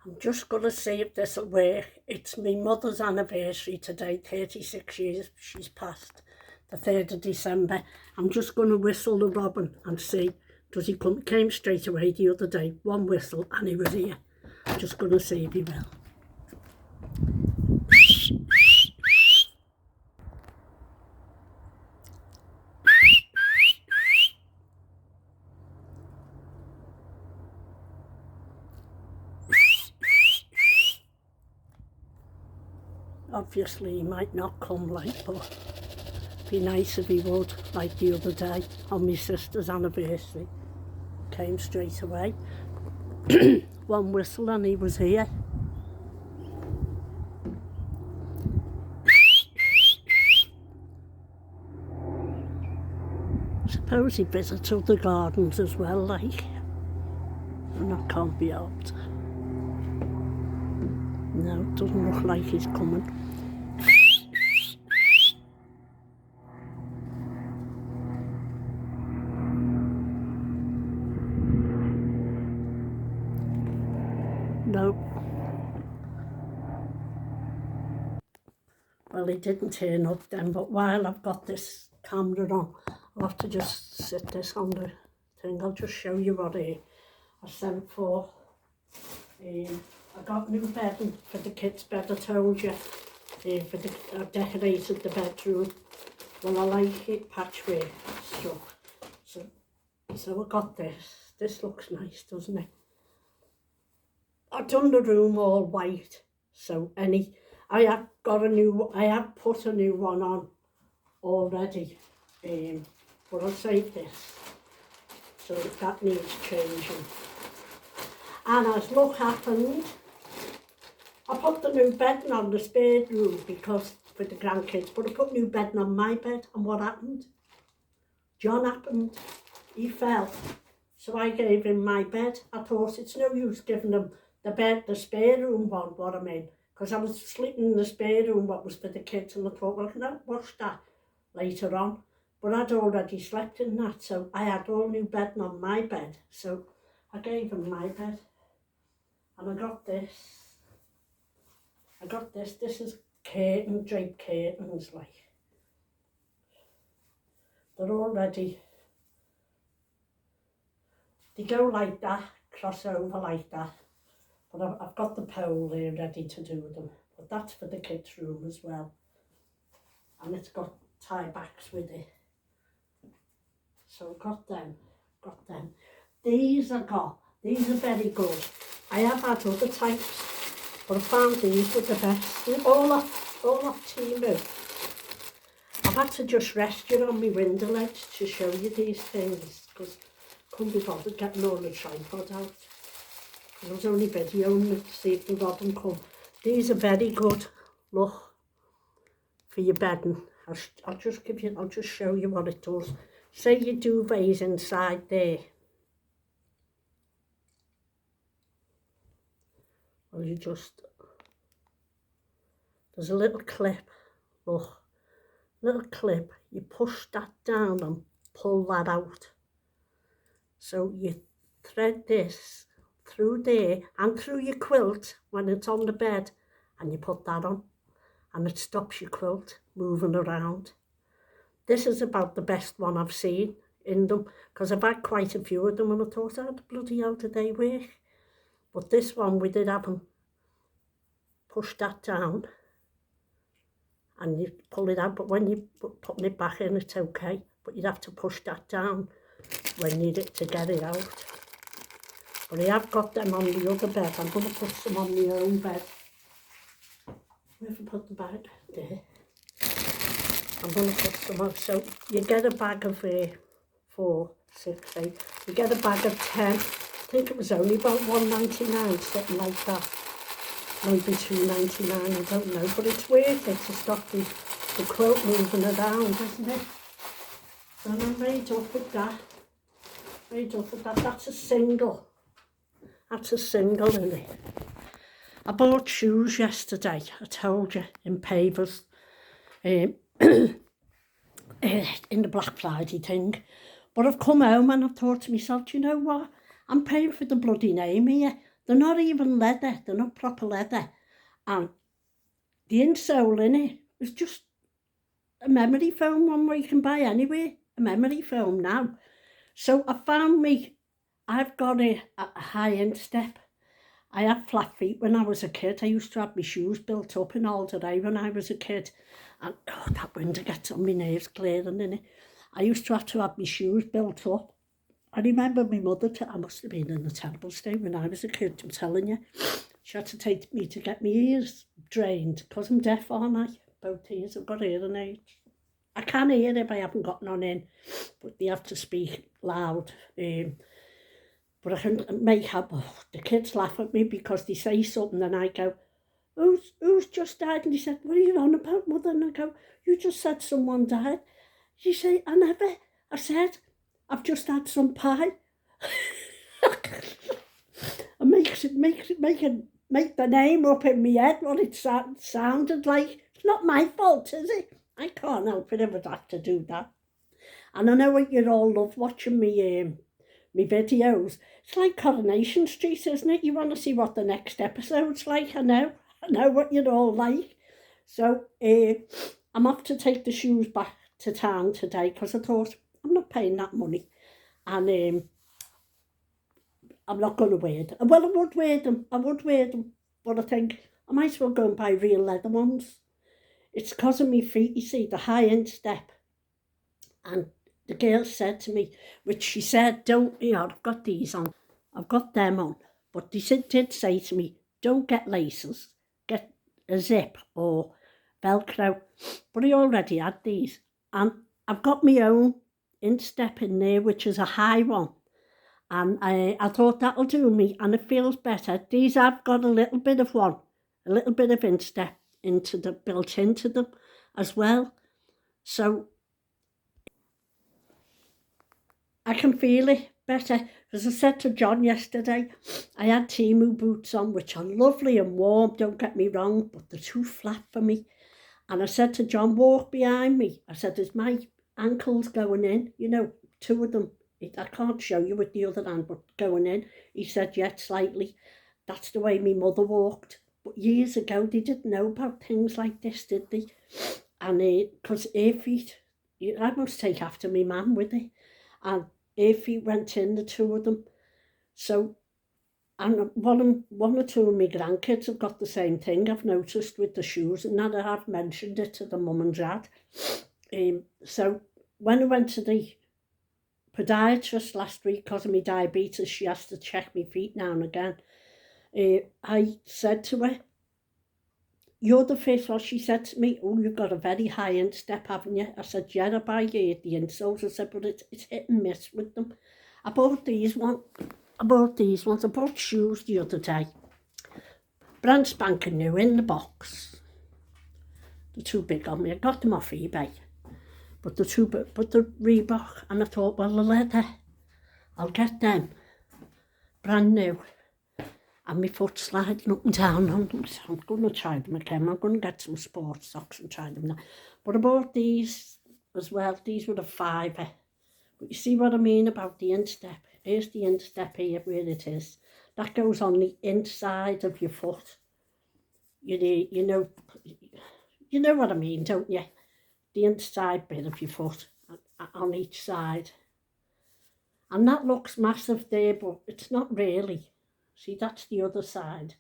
I'm just going to see if this will work. It's my mother's anniversary today, 36 years she's passed, the 3rd of December. I'm just going to whistle the robin and see, does he come? Came straight away the other day, one whistle and he was here. I'm just going to see if he will. Obviously he might not come like, but it'd be nice if he would, like the other day on my sister's anniversary. Came straight away. One whistle and he was here. Suppose he visits other gardens as well, like, and that can't be helped. No, it doesn't look like he's coming. No. Well, he didn't turn up then, but while I've got this camera on, I'll have to just sit this on the thing. I'll just show you what I sent for. I got new bedding for the kids' bed, I told you. I decorated the bedroom. Well, I like it, patchwork stuff. So I got this. This looks nice, doesn't it? I've done the room all white, so I have put a new one on already, but I'll save this, so that needs changing. And as luck happened, I put the new bedding on the spare room because for the grandkids, but I put new bedding on my bed, and what happened? John happened, he fell, so I gave him my bed. I thought it's no use giving him the spare room one, what I mean, because I was sleeping in the spare room, what was for the kids, and I thought, well, I can wash that later on. But I'd already slept in that, so I had all new bedding on my bed, so I gave him my bed. And I got this. This is draped curtains, like. They're already, they go like that, cross over like that. But I've got the pole there ready to do them. But that's for the kids' room as well. And it's got tie backs with it. So I got them. These are very good. I have had other types, but I found these were the best. All off Temu. I've had to just rest you on my window ledge to show you these things, because I couldn't be bothered getting all the tripod out. I was only videoing it to see if the robin come. These are very good, look, for your bedding. I'll just show you what it does. Say your duvet's inside there. Well, there's a little clip, look, you push that down and pull that out. So you thread this through there and through your quilt when it's on the bed, and you put that on, and it stops your quilt moving around. This is about the best one I've seen in them, because I've had quite a few of them, and I thought, how the bloody hell did they work? But this one, we did have them push that down and you pull it out, but when you're putting it back in, it's okay. But you'd have to push that down when you to get it out. But I have got them on the other bed. I'm going to put some on my own bed. Where have I put the bag? There. I'm going to put some on. So you get a bag of 4, 6, 8. You get a bag of 10. I think it was only about $1.99, something like that. Maybe $2.99, I don't know. But it's worth it to stop the quilt moving around, isn't it? So I'm made up with that. That's a single. That's a single in it. I bought shoes yesterday, I told you, in Pavers. In the Black Friday thing. But I've come home and I've thought to myself, do you know what? I'm paying for the bloody name here. They're not even leather, they're not proper leather. And the insole in it was just a memory foam one where you can buy anywhere, a memory foam now. So I found I've got a high instep. I had flat feet when I was a kid. I used to have my shoes built up in all day when I was a kid. And oh, that window gets on my nerves clearing in it. I used to have my shoes built up. I remember my mother, I must have been in a terrible state when I was a kid, I'm telling you. She had to take me to get my ears drained because I'm deaf, aren't I? Both ears, I've got hearing aids. I can hear if I haven't got none in, but they have to speak loud. But I can make up, the kids laugh at me because they say something and I go, who's just died? And he said, what are you on about, mother? And I go, you just said someone died. She said, I said, I've just had some pie. And make the name up in my head what it sounded like. It's not my fault, is it? I can't help it if I'd have to do that. And I know what you all love watching me videos. It's like Coronation Street, isn't it? You want to see what the next episode's like. I know what you're all like. So I'm off to take the shoes back to town today because I thought I'm not paying that money. And I'm not going to wear them. Well, I would wear them. But I think I might as well go and buy real leather ones. It's because of my feet, you see, the high instep. And the girl said to me, which she said, I've got these on. I've got them on. But they did say to me, don't get laces. Get a zip or Velcro. But I already had these. And I've got my own instep in there, which is a high one. And I thought that'll do me, and it feels better. These have got a little bit of instep built into them as well. So I can feel it better. As I said to John yesterday, I had Temu boots on, which are lovely and warm, don't get me wrong, but they're too flat for me. And I said to John, walk behind me. I said, is my ankles going in? You know, two of them. I can't show you with the other hand, but going in. He said, yeah, slightly. That's the way my mother walked. But years ago, they didn't know about things like this, did they? And because her feet, I must take after my mum with it. And her feet went in, the two of them. So, and one or two of my grandkids have got the same thing, I've noticed, with the shoes, and that I have mentioned it to the mum and dad. So when I went to the podiatrist last week because of my diabetes, she has to check my feet now and again. I said to her, you're the first one. She said to me, oh, you've got a very high instep, haven't you? I said, yeah, I buy the insoles. I said, but it's hit and miss with them. I bought these ones. I bought shoes the other day. Brand spanking new in the box. They're too big on me. I got them off eBay. But the Reebok, and I thought, well, the leather, I'll get them, brand new. And my foot sliding up and down on them, so I'm going to try them again. I'm going to get some sports socks and try them now. But I bought these as well. These were a £5. But you see what I mean about the instep? Here's the instep here, where it is. That goes on the inside of your foot. You know what I mean, don't you? The inside bit of your foot on each side. And that looks massive there, but it's not really. See, that's the other side.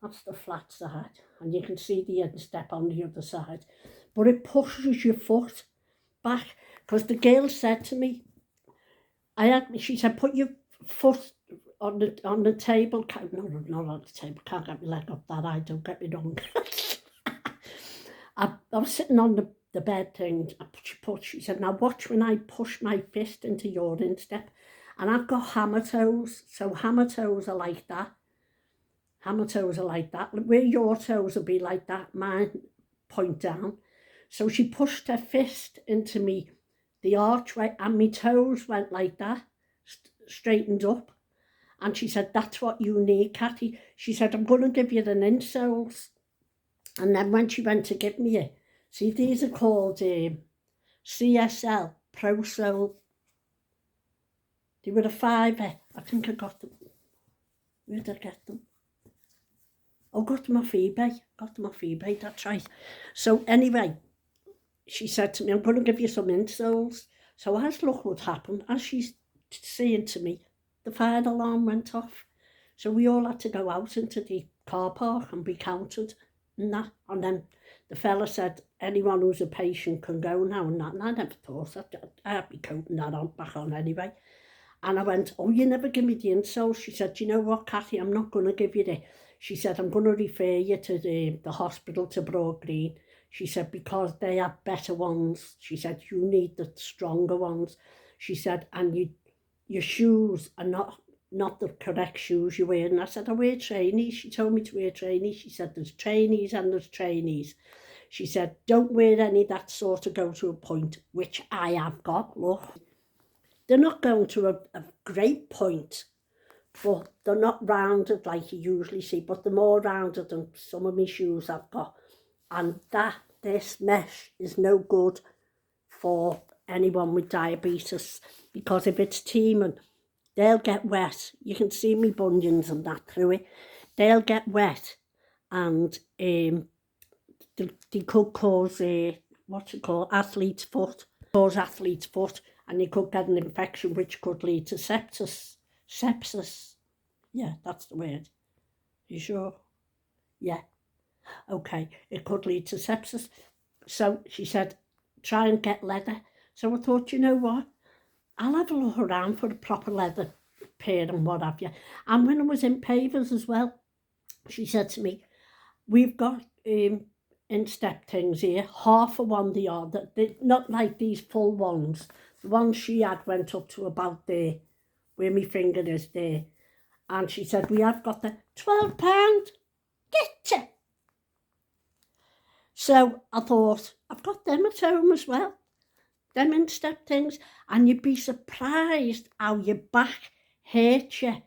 That's the flat side. And you can see the instep on the other side. But it pushes your foot back. Because the girl said to me, she said, put your foot on the table. No, not on the table. Can't get my leg up that high, don't get me wrong. I was sitting on the bed thing. She said, now watch when I push my fist into your instep. And I've got hammer toes. So hammer toes are like that. Hammer toes are like that. Where your toes will be like that, mine point down. So she pushed her fist into me, the archway, and my toes went like that, straightened up. And she said, that's what you need, Cathy. She said, I'm going to give you the insoles. And then when she went to give me it, see, these are called CSL Pro Sole. They were a £5. I think I got them. Where did I get them? Oh, got them off eBay. Got them off eBay, that's right. So anyway, she said to me, I'm going to give you some insoles. So as look what happened, as she's saying to me, the fire alarm went off. So we all had to go out into the car park and be counted and that. And then the fella said, anyone who's a patient can go now and that. And I never thought that. I'd be counting that on, back on anyway. And I went, oh, you never give me the insoles. She said, you know what, Kathy, I'm not going to give you the. She said, I'm going to refer you to the hospital to Broad Green. She said, because they have better ones. She said, you need the stronger ones. She said, and your shoes are not the correct shoes you wear. And I said, I wear trainees. She told me to wear trainees. She said, there's trainees and there's trainees. She said, don't wear any that sort of go to a point, which I have got, look. They're not going to a great point, but they're not rounded like you usually see, but they're more rounded than some of my shoes I've got. And this mesh is no good for anyone with diabetes, because if it's teeming, they'll get wet. You can see me bunions and that through it. They'll get wet, and they could cause what's it called, athlete's foot. Cause athlete's foot, and you could get an infection which could lead to sepsis. Sepsis. Yeah, that's the word. You sure? Yeah. Okay, it could lead to sepsis. So she said, try and get leather. So I thought, you know what? I'll have a look around for a proper leather pair and what have you. And when I was in Pavers as well, she said to me, we've got instep things here, half a one they are, not like these full ones. The ones she had went up to about there, where my finger is there. And she said, we have got the £12. Get you. So I thought, I've got them at home as well. Them instep things. And you'd be surprised how your back hurts you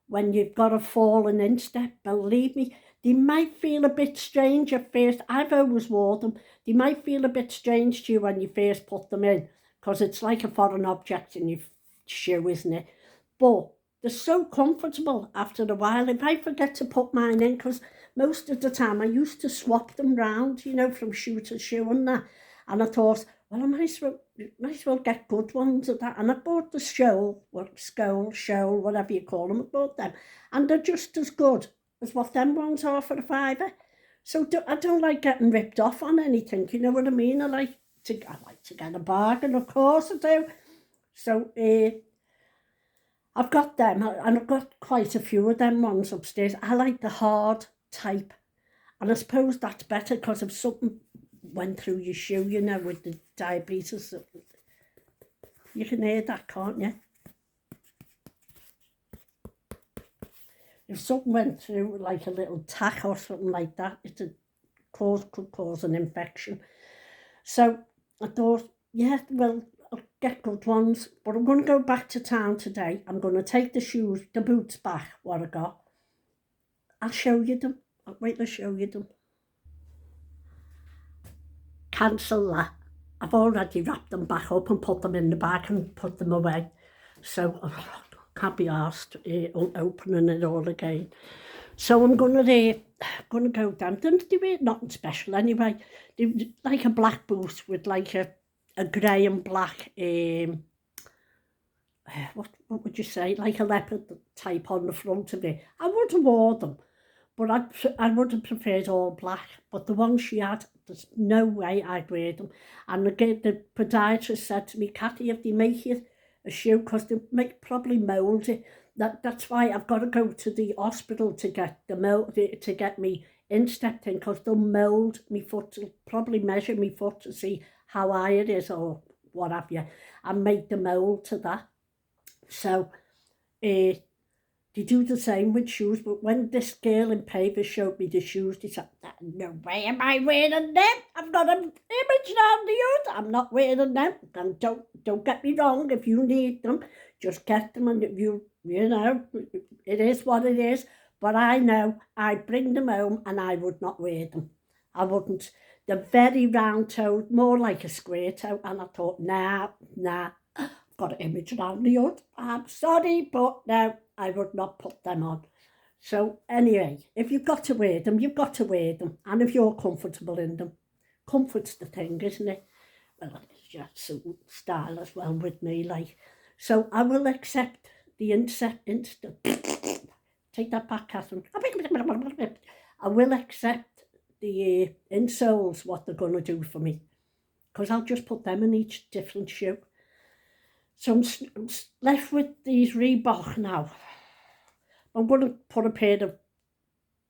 when you've got a fallen instep. Believe me, they might feel a bit strange at first. I've always worn them. They might feel a bit strange to you when you first put them in, because it's like a foreign object in your shoe, isn't it? But they're so comfortable after a while. If I forget to put mine in, because most of the time I used to swap them round, you know, from shoe to shoe and that. And I thought, well, I might as well get good ones at that. And I bought the shoal, whatever you call them, I bought them. And they're just as good as what them ones are for a £5. So I don't like getting ripped off on anything, you know what I mean? I like to get a bargain, of course I do. So I've got them, and I've got quite a few of them ones upstairs. I like the hard type, and I suppose that's better because if something went through your shoe, you know, with the diabetes, you can hear that, can't you? If something went through, like a little tack or something like that, could cause an infection. So I thought, yeah, well, I'll get good ones, but I'm going to go back to town today. I'm going to take the boots back, what I got. I'll show you them. I'll wait to show you them. Cancel that. I've already wrapped them back up and put them in the bag and put them away. So can't be asked opening it all again. So I'm gonna go down. They were nothing special anyway. They were like a black boot with like a grey and black what would you say, like a leopard type on the front of it. I would have worn them, but I would have preferred all black. But the ones she had, there's no way I'd wear them. And the podiatrist said to me, Kathy, if they make you a shoe, because they probably mould it. That's why I've got to go to the hospital to get to get me instep thing, because they'll mould my foot, to probably measure my foot to see how high it is or what have you, and make the mould to that. So they do the same with shoes, but when this girl in Pavers showed me the shoes, they said, no way am I wearing them. I've got an image down the hood. I'm not wearing them. And don't get me wrong, if you need them, just get them, and if you know, it is what it is. But I know I'd bring them home and I would not wear them. I wouldn't. They're very round-toed, more like a square toe, and I thought, nah, I've got an image down the hood. I'm sorry, but no, I would not put them on. So anyway, if you've got to wear them, you've got to wear them. And if you're comfortable in them, comfort's the thing, isn't it? Well, it's just style as well with me, like. So I will accept the take that back, Catherine. I will accept the insoles, what they're going to do for me, because I'll just put them in each different shoe. So I'm left with these Reebok now. I'm going to put a pair of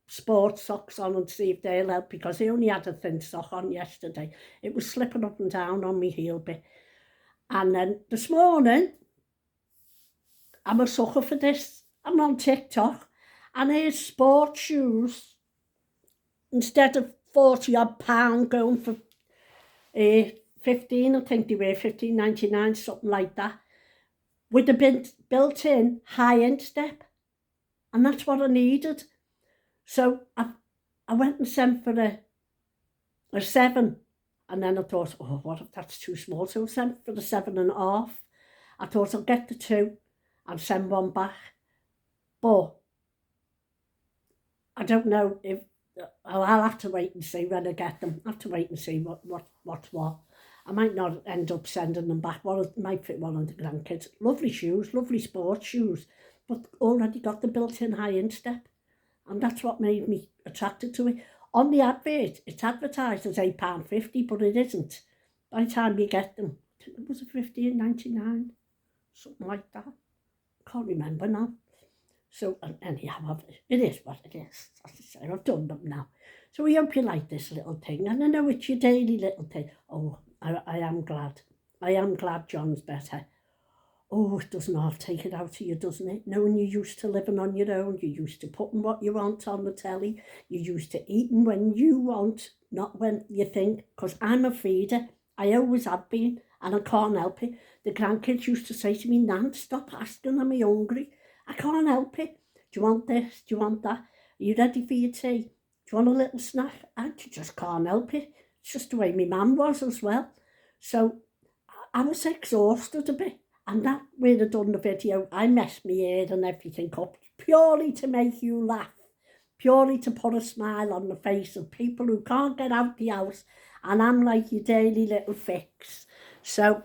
sports socks on and see if they'll help, because I only had a thin sock on yesterday. It was slipping up and down on my heel bit. And then this morning, I'm a sucker for this. I'm on TikTok, and here's sports shoes. Instead of £40 going for 15, I think they were $15.99, something like that, with the built-in high instep. And that's what I needed. So I went and sent for a 7. And then I thought, oh, what if that's too small? So I sent for the 7.5. I thought I'll get the 2 and send one back. But I don't know if, I'll have to wait and see when I get them. I have to wait and see what's what. I might not end up sending them back. Well, it might fit one of the grandkids. Lovely shoes, lovely sports shoes, but already got the built-in high instep. And that's what made me attracted to it. On the advert, it's advertised as £8.50, but it isn't. By the time you get them, I think it was $15.99, something like that. Can't remember now. So anyhow, it is what it is. As I say, I've done them now. So we hope you like this little thing. And I know it's your daily little thing. Oh, I am glad. I am glad John's better. Oh, it doesn't half take it out of you, doesn't it? Knowing you're used to living on your own, you're used to putting what you want on the telly, you're used to eating when you want, not when you think, because I'm a feeder. I always have been, and I can't help it. The grandkids used to say to me, Nan, stop asking, am I hungry? I can't help it. Do you want this? Do you want that? Are you ready for your tea? Do you want a little snack? I just can't help it. It's just the way my mum was as well. So I was exhausted a bit. And that way I done the video, I messed my hair and everything up, purely to make you laugh, purely to put a smile on the face of people who can't get out the house, and I'm like your daily little fix. So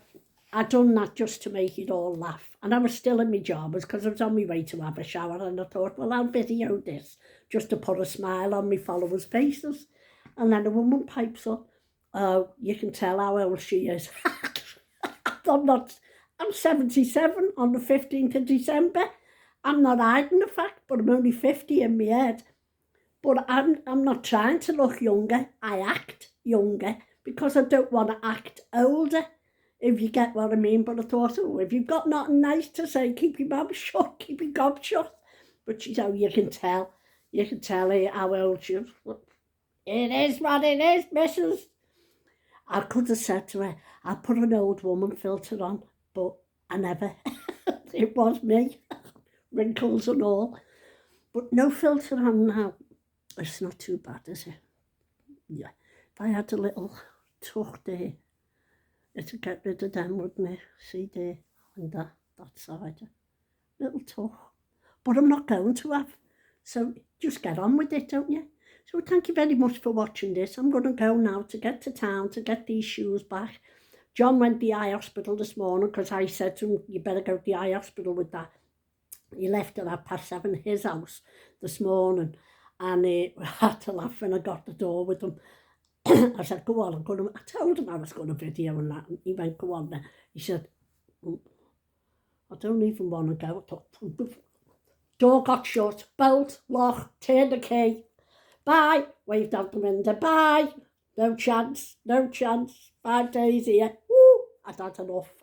I done that just to make it all laugh. And I was still in my pyjamas because I was on my way to have a shower, and I thought, well, I'll video this just to put a smile on my followers' faces. And then a woman pipes up, oh, you can tell how old she is. I'm 77 on the 15th of December. I'm not hiding the fact, but I'm only 50 in my head. But I'm not trying to look younger. I act younger because I don't want to act older, if you get what I mean. But I thought, oh, if you've got nothing nice to say, keep your mouth shut, keep your gob shut. But you know, you can tell how old she is. It is what it is, missus. I could have said to her, I'll put an old woman filter on, but I never. It was me, wrinkles and all. But no filter on now. It's not too bad, is it? Yeah. If I had a little tuck there, it'd get rid of them, wouldn't it? See there, and that side. Little tuck. But I'm not going to have. So just get on with it, don't you? So thank you very much for watching this. I'm going to go now to get to town to get these shoes back. John went to the eye hospital this morning because I said to him, you better go to the eye hospital with that. He left at 7:30 his house this morning, and I had to laugh when I got the door with him. I said, go on, I told him I was going to video and that, and he went, go on then. He said, I don't even want to go. Door got shut, bolt, lock, turned the key. Bye, waved out the window, bye, no chance, 5 days here, woo, I'd had enough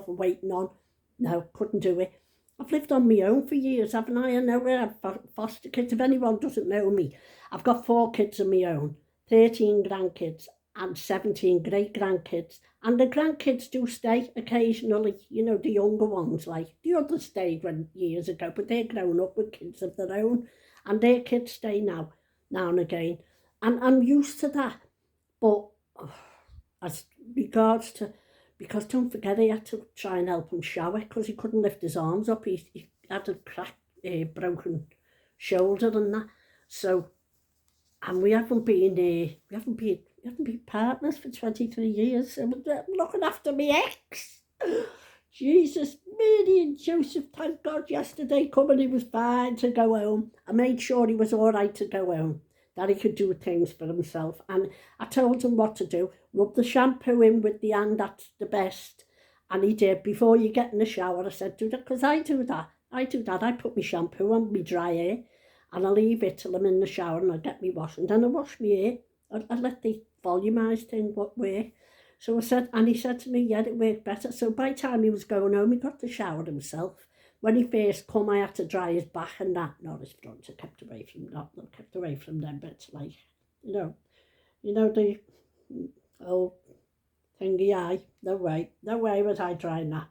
of waiting on, no, couldn't do it. I've lived on my own for years, haven't I? I know where I've foster kids. If anyone doesn't know me, I've got 4 kids of my own, 13 grandkids and 17 great-grandkids. And the grandkids do stay occasionally, you know, the younger ones, like the others stayed years ago, but they're grown up with kids of their own, and their kids stay now and again. And I'm used to that. But as regards to, because don't forget, I had to try and help him shower because he couldn't lift his arms up. He had a broken shoulder and that. So, and we haven't been partners for 23 years. So I'm looking after my ex. Jesus, Mary and Joseph, thank God, yesterday coming, he was fine to go home. I made sure he was all right to go home, that he could do things for himself. And I told him what to do. Rub the shampoo in with the hand, that's the best. And he did. Before you get in the shower, I said, do that, because I do that. I put my shampoo on my dry hair, and I leave it till I'm in the shower, and I get me wash, and then I wash my hair. I let the volumised thing work. So I said, and he said to me, yeah, it worked better. So by the time he was going home, he got the shower himself. When he first come, I had to dry his back and that. Not his front, I kept away from them bits, like, you know the old thingy eye. No way was I drying that.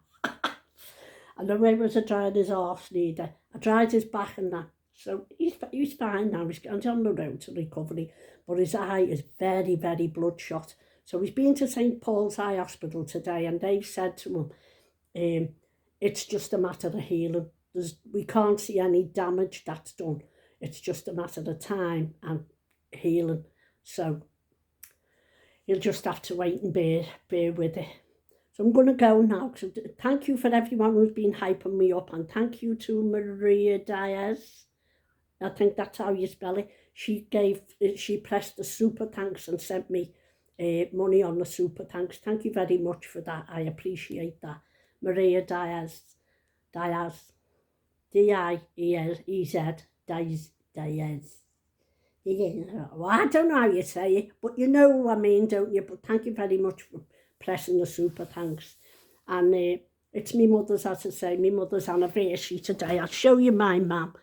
And no way was I drying his arse neither. I dried his back and that. So he's fine now. He's on the road to recovery. But his eye is very, very bloodshot. So he's been to St Paul's Eye Hospital today, and they've said to him, it's just a matter of healing. We can't see any damage that's done. It's just a matter of time and healing. So you'll just have to wait and bear with it. So I'm going to go now. So thank you for everyone who's been hyping me up, and thank you to Maria Diaz. I think that's how you spell it. She pressed the super thanks and sent me money on the super thanks. Thank you very much for that. I appreciate that. Maria Diaz, D-I-E-Z, Diaz. Well, I don't know how you say it, but you know what I mean, don't you? But thank you very much for pressing the super thanks. And it's my mother's, as I say, my mother's anniversary today. I'll show you my mum.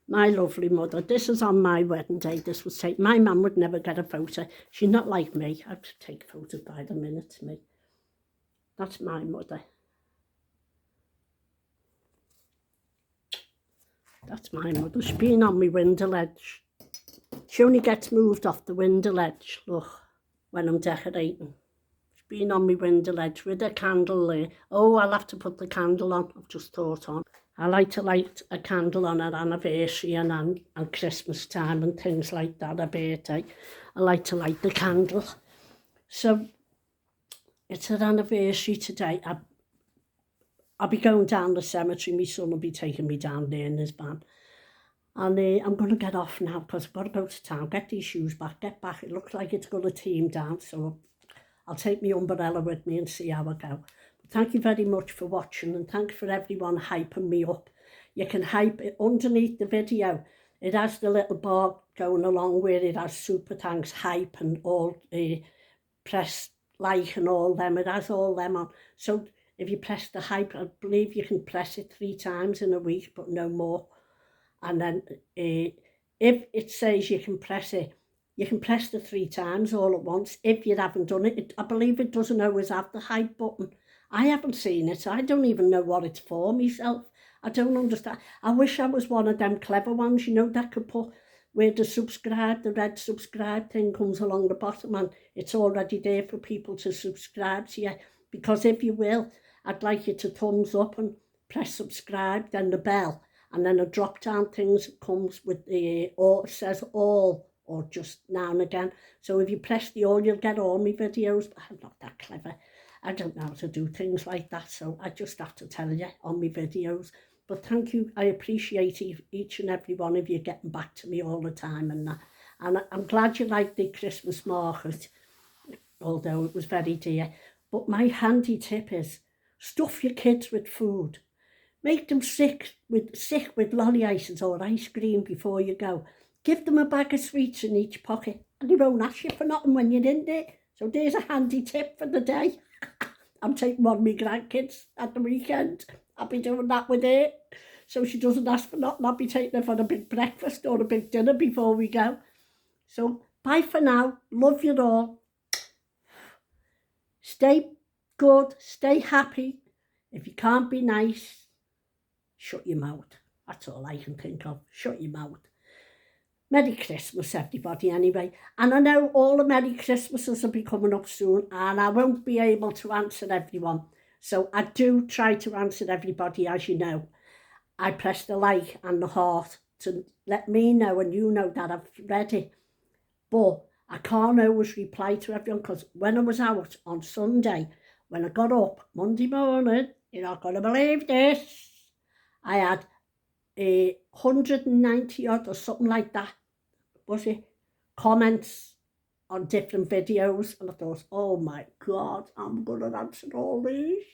My lovely mother. This is on my wedding day. This was taken. My mum would never get a photo. She's not like me. I have to take photos by the minute to me. That's my mother. That's my mother. She's been on my window ledge. She only gets moved off the window ledge, look, when I'm decorating. She's been on my window ledge with a candle there. Oh, I'll have to put the candle on. I've just thought on. I like to light a candle on her anniversary and Christmas time and things like that, her birthday. I like to light the candle. So it's her anniversary today. I'll be going down the cemetery. My son will be taking me down there in his van. And I'm going to get off now because I've got to go to town, get these shoes back, get back. It looks like it's going to team down, so I'll take my umbrella with me and see how I go. Thank you very much for watching, and thanks for everyone hyping me up. You can hype it underneath the video. It has the little bar going along where it has super thanks, hype and all, press like and all them. It has all them on. So if you press the hype, I believe you can press it 3 times in a week, but no more. And then if it says you can press the 3 times all at once. If you haven't done it, I believe it doesn't always have the hype button. I haven't seen it. I don't even know what it's for myself. I don't understand. I wish I was one of them clever ones, you know, that could put where the red subscribe thing comes along the bottom, and it's already there for people to subscribe to you. Because if you will, I'd like you to thumbs up and press subscribe, then the bell, and then a drop down thing comes with the or says all, or just now and again. So if you press the all, you'll get all my videos. But I'm not that clever. I don't know how to do things like that, so I just have to tell you on my videos. But thank you. I appreciate each and every one of you getting back to me all the time and that. And I'm glad you liked the Christmas market, although it was very dear. But my handy tip is stuff your kids with food. Make them sick with lolly ices or ice cream before you go. Give them a bag of sweets in each pocket, and they won't ask you for nothing when you're in there. So there's a handy tip for the day. I'm taking one of my grandkids at the weekend. I'll be doing that with her. So she doesn't ask for nothing. I'll be taking her for a big breakfast or a big dinner before we go. So bye for now. Love you all. Stay good. Stay happy. If you can't be nice, shut your mouth. That's all I can think of. Shut your mouth. Merry Christmas, everybody, anyway. And I know all the Merry Christmases will be coming up soon, and I won't be able to answer everyone. So I do try to answer everybody, as you know. I press the like and the heart to let me know and you know that I've read it. But I can't always reply to everyone because when I was out on Sunday, when I got up Monday morning, you're not going to believe this, I had 190 odd or something like that, was it, comments on different videos, and I thought, oh my God, I'm going to answer all these.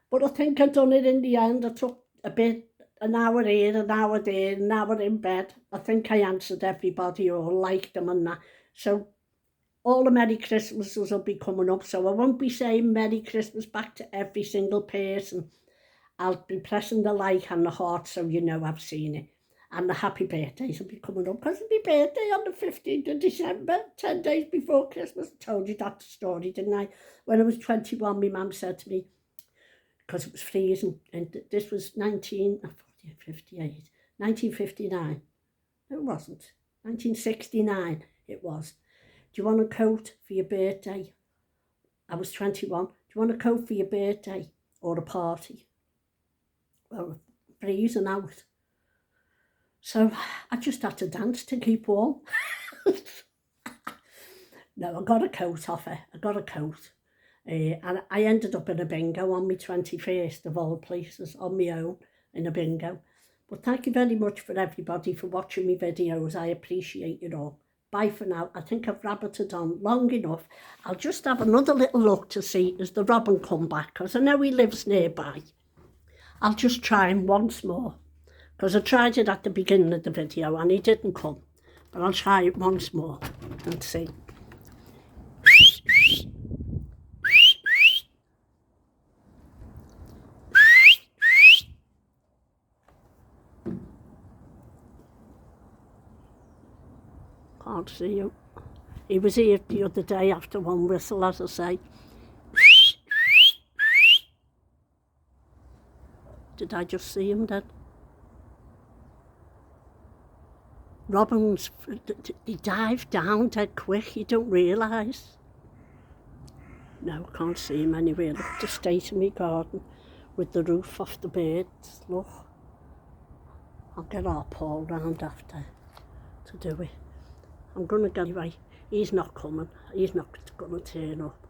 But I think I done it in the end. I took a bit, an hour here, an hour there, an hour in bed. I think I answered everybody or liked them and that. So all the Merry Christmases will be coming up. So I won't be saying Merry Christmas back to every single person. I'll be pressing the like and the heart so you know I've seen it. And the happy birthdays will be coming up because it's my birthday on the 15th of December, 10 days before Christmas. I told you that story, didn't I? When I was 21, my mum said to me, because it was freezing, and this was 1959. It wasn't. 1969 it was. Do you want a coat for your birthday? I was 21. Do you want a coat for your birthday or a party? Well, freezing out. So I just had to dance to keep warm. No, I got a coat off her. I got a coat. And I ended up in a bingo on my 21st of all places, on my own, in a bingo. But thank you very much for everybody for watching my videos. I appreciate it all. Bye for now. I think I've rabbited on long enough. I'll just have another little look to see as the robin come back, because I know he lives nearby. I'll just try him once more, because I tried it at the beginning of the video and he didn't come. But I'll try it once more and see. Can't see you. He was here the other day after one whistle, as I say. Did I just see him then? Robins, they dive down dead quick, you don't realise. No, I can't see him anywhere. Look at the state of my garden with the roof off the birds. Look. I'll get our Paul round after to do it. I'm going to get anyway. He's not coming. He's not going to turn up.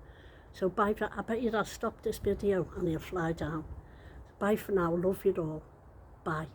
So bye for, I bet you I'll stop this video and he'll fly down. Bye for now. Love you all. Bye.